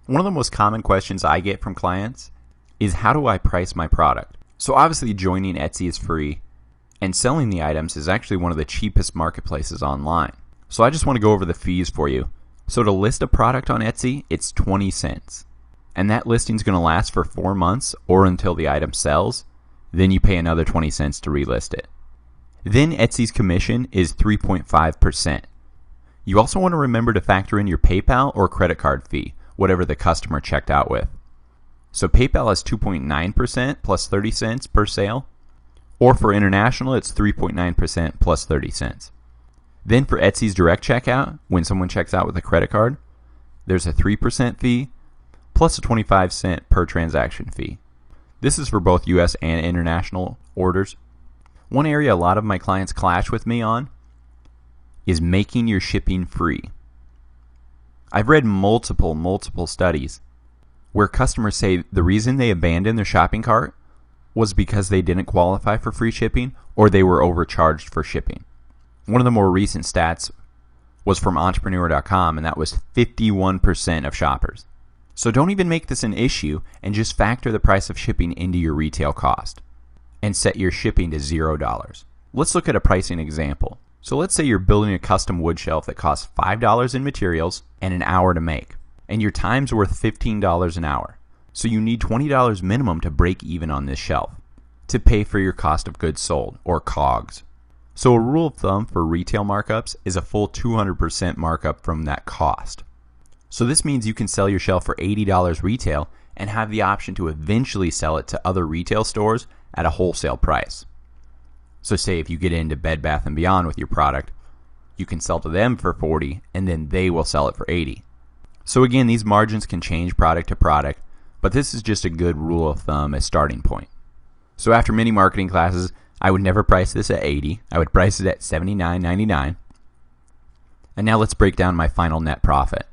One of the most common questions I get from clients is how do I price my product? So obviously joining Etsy is free, and selling the items is actually one of the cheapest marketplaces online. So I just want to go over the fees for you. So to list a product on Etsy, it's 20 cents. And that listing is going to last for 4 months or until the item sells. Then you pay another 20 cents to relist it. Then Etsy's commission is 3.5%. You also want to remember to factor in your PayPal or credit card fee, whatever the customer checked out with. So PayPal is 2.9% plus 30 cents per sale. Or for international, it's 3.9% plus 30 cents. Then for Etsy's direct checkout, when someone checks out with a credit card, there's a 3% fee plus a 25-cent per transaction fee. This is for both US and international orders. One area a lot of my clients clash with me on is making your shipping free. I've read multiple studies where customers say the reason they abandoned their shopping cart was because they didn't qualify for free shipping or they were overcharged for shipping. One of the more recent stats was from entrepreneur.com, and that was 51% of shoppers. So don't even make this an issue and just factor the price of shipping into your retail cost and set your shipping to $0. Let's look at a pricing example. So let's say you're building a custom wood shelf that costs $5 in materials and an hour to make, and your time's worth $15 an hour. So you need $20 minimum to break even on this shelf to pay for your cost of goods sold, or COGS. So a rule of thumb for retail markups is a full 200% markup from that cost. So this means you can sell your shelf for $80 retail and have the option to eventually sell it to other retail stores at a wholesale price. So say if you get into Bed Bath & Beyond with your product, you can sell to them for $40 and then they will sell it for $80. So again, these margins can change product to product, but this is just a good rule of thumb as starting point. So after many marketing classes, I would never price this at $80. I would price it at $79.99. And now let's break down my final net profit.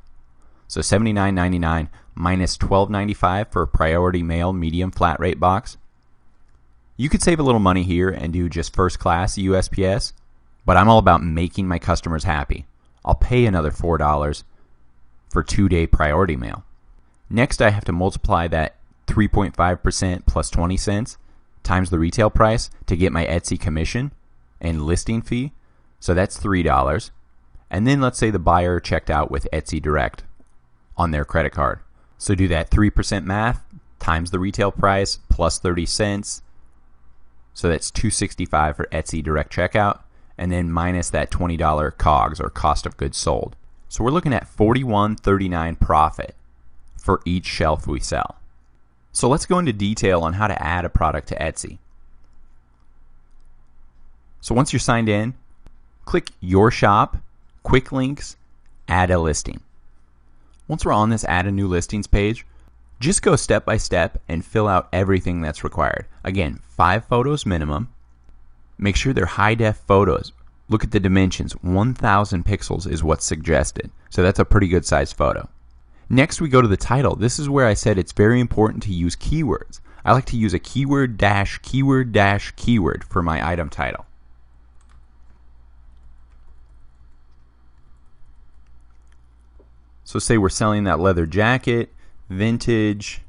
So $79.99 minus $12.95 for a priority mail medium flat rate box. You could save a little money here and do just first class USPS, but I'm all about making my customers happy. I'll pay another $4 for 2-day priority mail. Next, I have to multiply that 3.5% plus 20 cents times the retail price to get my Etsy commission and listing fee. So that's $3. And then let's say the buyer checked out with Etsy Direct on their credit card. So do that 3% math times the retail price plus 30 cents. So that's $2.65 for Etsy Direct checkout, and then minus that $20 COGS, or cost of goods sold. So we're looking at $41.39 profit for each shelf we sell. So let's go into detail on how to add a product to Etsy. So once you're signed in, click Your Shop, Quick Links, Add a Listing. Once we're on this Add a New Listings page, just go step by step and fill out everything that's required. Again, 5 photos minimum. Make sure they're high-def photos. Look at the dimensions. 1,000 pixels is what's suggested. So that's a pretty good size photo. Next, we go to the title. This is where I said it's very important to use keywords. I like to use a keyword dash keyword dash keyword for my item title. So say we're selling that leather jacket, vintage,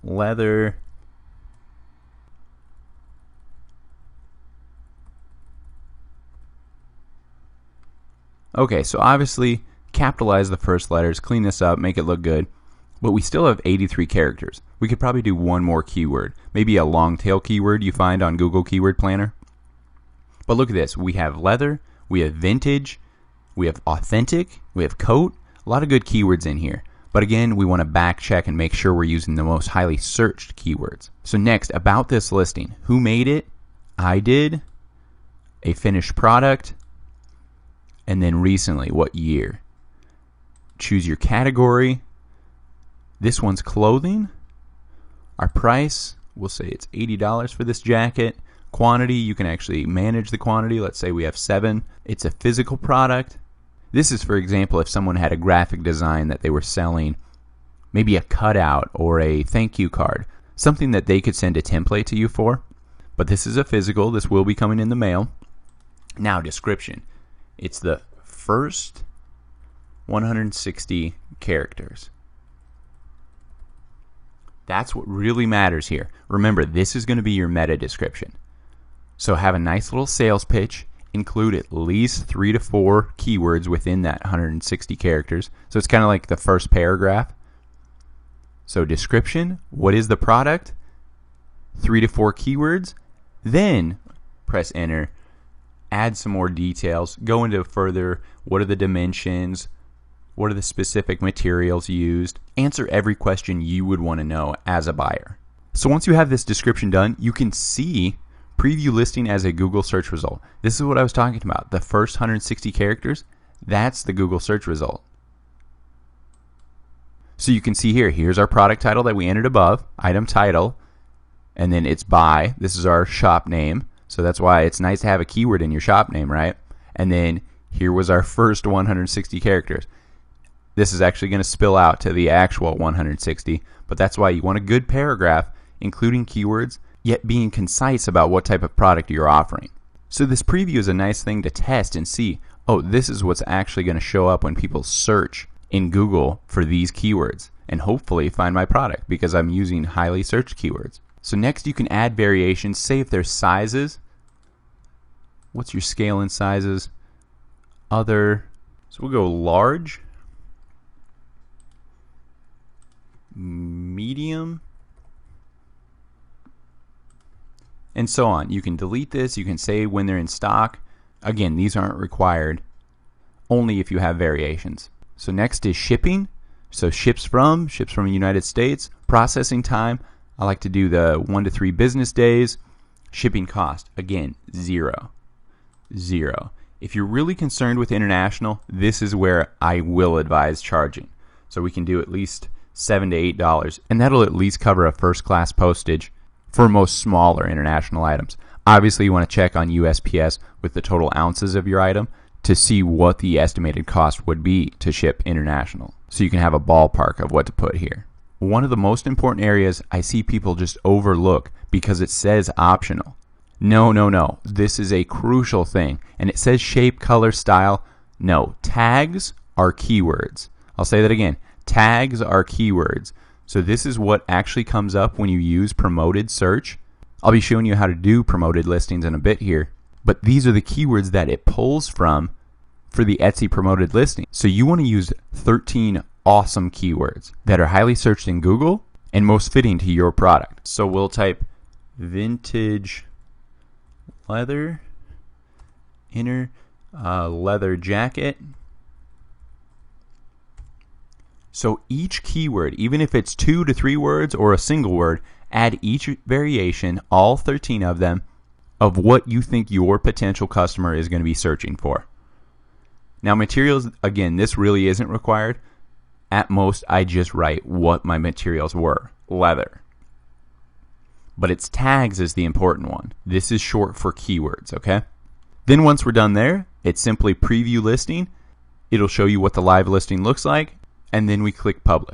leather, okay, so obviously capitalize the first letters, clean this up, make it look good, but we still have 83 characters. We could probably do one more keyword, maybe a long tail keyword you find on Google Keyword Planner. But look at this, we have leather, we have vintage, we have authentic, we have coat, a lot of good keywords in here. But again, we want to back check and make sure we're using the most highly searched keywords. So next, about this listing. Who made it? I did. A finished product. And then recently, what year? Choose your category. This one's clothing. Our price, we'll say it's $80 for this jacket. Quantity, you can actually manage the quantity. Let's say we have 7. It's a physical product. This is, for example, if someone had a graphic design that they were selling, maybe a cutout or a thank you card, something that they could send a template to you for. But this is a physical. This will be coming in the mail. Now, description. It's the first 160 characters. That's what really matters here. Remember, this is going to be your meta description. So have a nice little sales pitch. Include at least 3 to 4 keywords within that 160 characters. So it's kind of like the first paragraph. So description, what is the product? 3 to 4 keywords. Then press enter. Add some more details. Go into further, what are the dimensions? What are the specific materials used? Answer every question you would want to know as a buyer. So once you have this description done, you can see preview listing as a Google search result. This is what I was talking about. The first 160 characters, that's the Google search result. So you can see here, here's our product title that we entered above, item title, and then it's by. This is our shop name. So that's why it's nice to have a keyword in your shop name, right? And then here was our first 160 characters. This is actually going to spill out to the actual 160, but that's why you want a good paragraph, including keywords, yet being concise about what type of product you're offering. So this preview is a nice thing to test and see, oh, this is what's actually going to show up when people search in Google for these keywords, and hopefully find my product because I'm using highly searched keywords. So next you can add variations, say if there's sizes. What's your scale and sizes? Other, so we'll go large, medium, and so on. You can delete this, you can say when they're in stock. Again, these aren't required, only if you have variations. So next is shipping. So ships from the United States. Processing time, I like to do the 1 to 3 business days. Shipping cost, again, 0. If you're really concerned with international, this is where I will advise charging. So we can do at least $7 to $8, and that'll at least cover a first class postage for most smaller international items. Obviously you want to check on USPS with the total ounces of your item to see what the estimated cost would be to ship international, so you can have a ballpark of what to put here. One of the most important areas I see people just overlook because it says optional. No. This is a crucial thing. And it says shape, color, style. No, tags are keywords. I'll say that again. Tags are keywords. So this is what actually comes up when you use promoted search. I'll be showing you how to do promoted listings in a bit here. But these are the keywords that it pulls from for the Etsy promoted listing. So you want to use 13 awesome keywords that are highly searched in Google and most fitting to your product. So we'll type vintage leather, inner leather jacket. So each keyword, even if it's 2 to 3 words or a single word, add each variation, all 13 of them, of what you think your potential customer is going to be searching for. Now materials, again, this really isn't required. At most, I just write what my materials were, leather. But its tags is the important one. This is short for keywords, okay? Then once we're done there, it's simply preview listing. It'll show you what the live listing looks like, and then we click publish.